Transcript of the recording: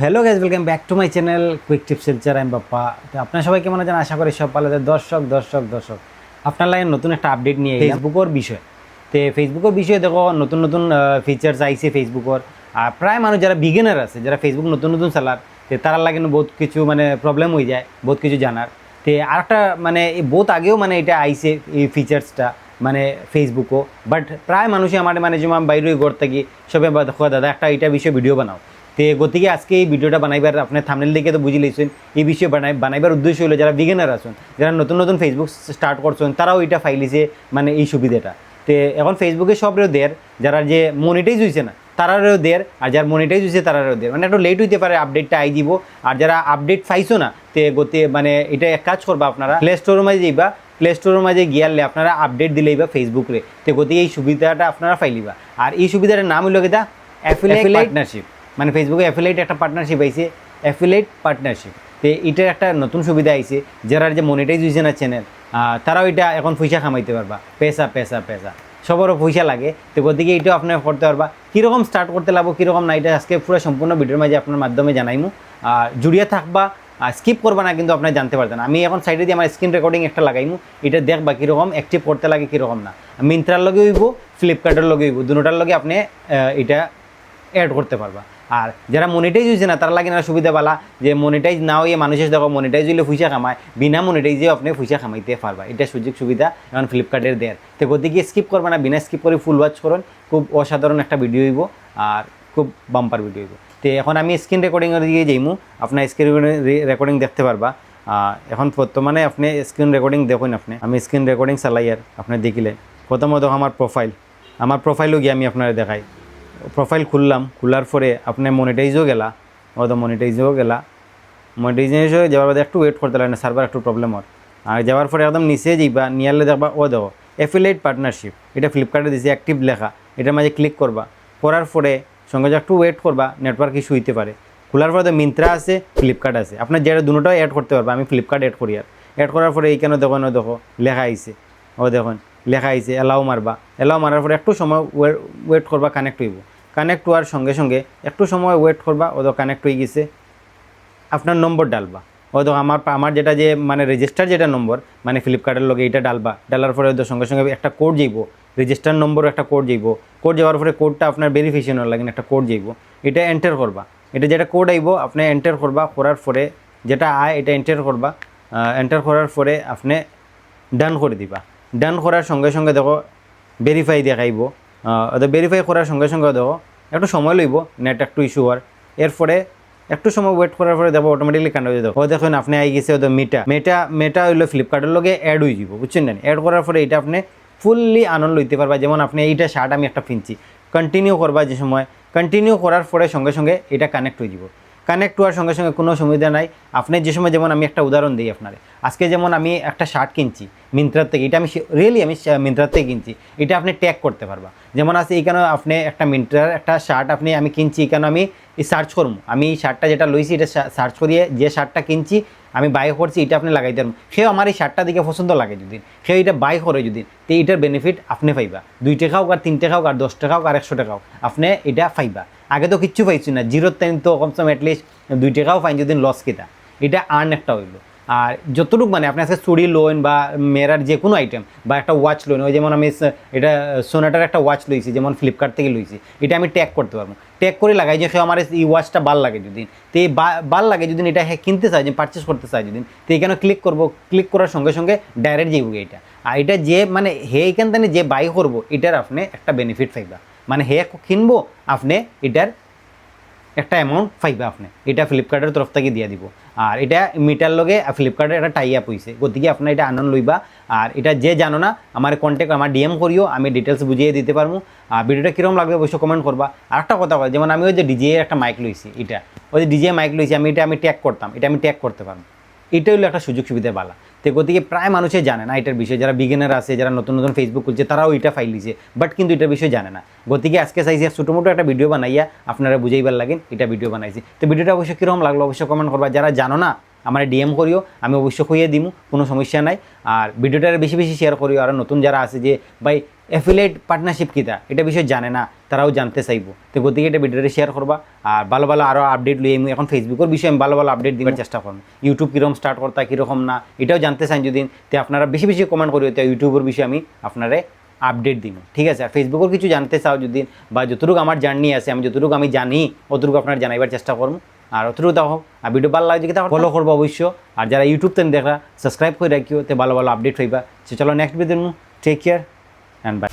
Hello guys, welcome back to my channel quick tips Silchar. আমি বাপ্পা। তো আপনারা সবাই কেমন আছেন? আশা করি সব ভালো আছেন। দর্শক আপনার লাগে নতুন একটা আপডেট নিয়ে ফেসবুকের বিষয়। তো ফেসবুকের বিষয়ে দেখো নতুন নতুন ফিচার্স আইছে ফেসবুকের। আর প্রায় মানুষ যারা বিগিনার আছে, যারা ফেসবুক নতুন চালার, তো তারা লাগে বহুত কিছু মানে প্রবলেম হয়ে যায় বহুত কিছু জানার। তো আরেকটা মানে বহুত আগেও মানে এটা আইছে এই ফিচার্সটা মানে ফেসবুকও, বাট প্রায় মানুষই আমার মানে যেমন বাইরে ঘর থাকি সবে দেখো দাদা একটা এটা বিষয়ে ভিডিও বানাও। তো গতিকে আজকে এই ভিডিওটা বানাইবার আপনার থাম্বনেল দেখে তো বুঝি লইছেন এই বিষয়ে বানাইবার উদ্দেশ্য হলো যারা বিগিনার আছেন, যারা নতুন ফেসবুক স্টার্ট করছেন, তারাও এটা ফাইলিছে মানে এই সুবিধাটা। তো এখন ফেসবুকে সবরেও দের, যারা যে মনিটাইজ হয়েছে না তারারও দের, আর যারা মনিটাইজ হয়েছে তারারও দের, মানে একটু লেট হইতে পারে আপডেটটা আই দিব। আর যারা আপডেট পাইছো না তে গতি মানে এটা এক কাজ করবা, আপনারা প্লে স্টোরের মাঝে যাইবা, প্লে স্টোরের মাঝে গিয়ালে আপনারা আপডেট দিলেই বা ফেসবুকে তো গতিকে এই সুবিধাটা আপনারা পাইলিবা। আর এই সুবিধাটার নাম হইল কিতা অ্যাফিলিয়েট পার্টনারশিপ। মানে ফেসবুকে অ্যাফিলিয়েট একটা পার্টনারশিপ আইছে, অ্যাফিলিয়েট পার্টনারশিপ। তো এটার একটা নতুন সুবিধা আইছে, যারা যে মনিটাইজ হয়েছে না চ্যানেল, তারাও এটা এখন পয়সা কামাইতে পারবা। পেসা সবারও পয়সা লাগে। তো গতিকে এটাও আপনার করতে পারবা। কীরকম স্টার্ট করতে লাগবো কীরকম না, এটা আজকে পুরো সম্পূর্ণ ভিডিওর মাঝে আপনার মাধ্যমে জানাইমু। জুড়িয়ে থাকবা, স্কিপ করবা না, কিন্তু আপনার জানতে পারতেন। আমি এখন সাইডে দিয়ে আমার স্ক্রিন রেকর্ডিং একটা লাগাইমু, এটা দেখবা কীরকম অ্যাক্টিভ করতে লাগে কীরকম না। মিন্ত্রার লগে হইব, ফ্লিপকার্টের লগে হইব, দুটার লগে আপনি এটা অ্যাড করতে পারবা। আর যারা মনিটাইজ হয়েছে না তারা লাগে না সুবিধা পালা, যে মনিটাইজ না হয়ে মানুষের দেখো মনিটাইজ হইলে পয়সা কামায়, বিনা মনিটাইজেও আপনি পয়সা কামাইতে পারবা। এটা সুযোগ সুবিধা এখন ফ্লিপকার্টের দেয়। তো গতিকে স্কিপ করবা না, বিনা স্কিপ করে ফুল ওয়াচ করুন। খুব অসাধারণ একটা ভিডিও হইব আর খুব বাম্পার ভিডিও হইব। তো এখন আমি স্ক্রিন রেকর্ডিংয়ের দিকে যাইমু, আপনার স্ক্রিন রেকর্ডিং দেখতে পারবা। এখন বর্তমানে আপনি স্ক্রিন রেকর্ডিং দেখুন। আমি স্ক্রিন রেকর্ডিং চালাই আর আপনি দেখিলে প্রথমত আমার প্রোফাইলও গিয়ে আমি আপনারা দেখাই। প্রোফাইল খোলার পরে আপনি মনিটাইজও গেলা, মনিটাইজেও যাওয়ার বাদে একটু ওয়েট করতে লাগে না, সার্ভার একটু প্রবলেম হয়। আর যাওয়ার পরে একদম নিচে যাইবা, নিয়ালে দেখবা দেখো অ্যাফিলিয়েট পার্টনারশিপ, এটা ফ্লিপকার্টে দিছে অ্যাক্টিভ লেখা, এটার মাঝে ক্লিক করবা। করার পরে সঙ্গে একটু ওয়েট করবা, নেটওয়ার্ক ইস্যু হইতে পারে। খোলার পরে তো মিন্ত্রা আছে, ফ্লিপকার্ট আছে, আপনার যেটা দুটোটাও অ্যাড করতে পারবা। আমি ফ্লিপকার্ট অ্যাড করি। আর অ্যাড করার পরে এইখানে দেখো লেখা আইছে, দেখুন লেখা আইছে এলাও মারার পরে একটু সময় ওয়েট করবা, কানেক্ট হইব। কানেক্ট হওয়ার সঙ্গে একটু সময় ওয়েট করবা, কানেক্ট হয়ে গেছে। আপনার নম্বর ডালবা, দেখো আমার যেটা যে মানে রেজিস্টার যেটা নম্বর মানে ফ্লিপকার্টের লগে এটা ডালার পরে সঙ্গে একটা কোড যাইব, রেজিস্টার নম্বর একটা কোড যাইব। কোড যাওয়ার পরে কোডটা আপনার ভেরিফিকেশনের লাগে একটা কোড যাইব, এটা এন্টার করবা। এটা যেটা কোড আইব আপনি এন্টার করবা, করার পরে যেটা এটা এন্টার করবা। এন্টার করার পরে আপনি ডান করে দিবা। ডান করার সঙ্গে দেখো ভেরিফাই দেখাইব। ভেরিফাই করার সঙ্গে দেখো একটু সময় লইব, নেট একটু ইস্যু হওয়ার। এরপরে একটু সময় ওয়েট করার পরে দেখো অটোমেটিকলি কানেক্ট হয়ে যাবো। দেখুন আপনি আই গেছে মেটা হইলো ফ্লিপকার্টের লগে অ্যাড হয়ে যাব, বুঝছেন না? অ্যাড করার পরে এটা আপনি ফুললি আনন্দ লইতে পারবা। যেমন আপনি এইটা শার্ট আমি একটা কিনছি, কন্টিনিউ করবা। যে সময় কন্টিনিউ করার পরে সঙ্গে এটা কানেক্ট হয়ে যাব। কানেক্ট হওয়ার সঙ্গে কোনো সুবিধা নাই। আপনি যে সময়, যেমন আমি একটা উদাহরণ দিই আপনারে, আজকে যেমন আমি একটা শার্ট কিনছি মিন্ত্রার থেকে, এটা আমি মিন্ত্রার থেকে কিনছি, এটা আপনি ট্যাগ করতে পারবা। যেমন আছে এইখানে আপনি একটা মিন্ত্রার একটা শার্ট আমি কিনছি, এখানে আমি সার্চ করবো, আমি এই শার্টটা যেটা লইছি এটা সার্চ করিয়ে যে শার্টটা কিনছি আমি বাই করছি, এটা আপনি লাগাইতে পারবো। সেও আমার এই শার্টটা দিকে পছন্দ লাগে যদি, সেও এটা বাই করে যদি, তো এইটার বেনিফিট আপনি পাইবা। 2 টাকা হোক আর 3 টাকা হোক আর 10 টাকা হোক আর 100 টাকা হোক, আপনি এটা পাইবা। আগে তো কিচ্ছু পাইছি না, জিরোর টাইম তো কমসে কম অ্যাটলিস্ট 2 টাকাও পাইন যদি লস কিটা, এটা আর্ন একটা হইলো। আর যতটুকু মানে আপনি আজকে চুড়ি লোন বা মেরার যে কোনো আইটেম বা একটা ওয়াচ লোন, ওই যেমন আমি এটা সোনাটার একটা ওয়াচ লইছি, যেমন ফ্লিপকার্ট থেকে লইছি, এটা আমি ট্যাগ করতে পারবো। ট্যাগ করে লাগাই যে আমার এই ওয়াচটা ভাল লাগে যদি, তো এই ভাল লাগে যদি এটা কিনতে চাই, যে পারচেস করতে চাই যদি, তো এখানে ক্লিক করবো। ক্লিক করার সঙ্গে ডাইরেক্ট যাইব এটা। আর এটা যে মানে হে এখান থেকে যে বাই করবো, এটার আপনি একটা বেনিফিট পাইবা। মানে হে কিনবো, আপনি এটার একটা অ্যামাউন্ট পাইবা আপনি, এটা ফ্লিপকার্টের তরফ থেকে দিয়ে দিব। আর এটা মিটার লগে ফ্লিপকার্টের একটা টাই আপ হয়েছে, গতিকে আপনার এটা আনন্দ লইবা। আর এটা যে জানো না আমার কন্ট্যাক্ট, আমার ডিএম করিও, আমি ডিটেলস বুঝিয়ে দিতে পারবো। আর ভিডিওটা কীরকম লাগবে অবশ্যই কমেন্ট করবা। আর একটা কথা বলে, যেমন আমি ওই যে ডিজে একটা মাইক লইছি, এটা ওই যে ডিজে মাইক লইছি আমি, এটা আমি ট্যাগ করতাম, এটা আমি ট্যাগ করতে পারবো। এটা হলো একটা সুযোগ সুবিধা বালা। তো গতিকে প্রায় মানুষে জানে না এটার বিষয়ে, যারা বিগিনার আছে, যারা নতুন ফেসবুক খুলছে, তারাও এটা ফাইল দিছে, বাট কিন্তু এটার বিষয়ে জানে না। গতিকে আজকে চাইছি ছোটো মোটো একটা ভিডিও বানাইয়া আপনারা বুঝাইবার লাগেন, এটা ভিডিও বানাইছি। তো ভিডিওটা অবশ্যই কীরকম লাগলো অবশ্যই কমেন্ট করবা। যারা জানো না আমার ডিএম করিও, আমি অবশ্যই কইয়ে দিমু, কোনো সমস্যা নাই। আর ভিডিওটা বেশি শেয়ার করিও। আর নতুন যারা আছে যে ভাই অ্যাফিলিয়েট পার্টনারশিপ কিতা এটা বিষয়ে জানে না, তারাও জানতে চাইবো। তো গতিকে এটা ভিডিওটা শেয়ার করবা, আর ভালো ভালো আরও আপডেট লই আমি এখন ফেসবুকের বিষয়ে আমি ভালো ভালো আপডেট দেওয়ার চেষ্টা করব। ইউটিউব কীরকম স্টার্ট করতা কীরকম না এটাও জানতে চান যদি, তো আপনারা বেশি বেশি কমেন্ট করি, তো ইউটিউবের বিষয়ে আমি আপনারে আপডেট দিব, ঠিক আছে? আর ফেসবুকের কিছু জানতে চাও যদি, বা যতটুকু আমার জার্নি আছে আমি যতটুকু আমি জানি অতটুকু আপনার জানাইবার চেষ্টা করবো। আর অতটুকু তাও আর ভিডিও ভালো লাগছে কিন্তু ফলো করবো অবশ্য। আর যারা ইউটিউব তেন দেখা সাবস্ক্রাইব করে রাখিও, তো ভালো ভালো আপডেট হইবা। চলো next video, take care and by.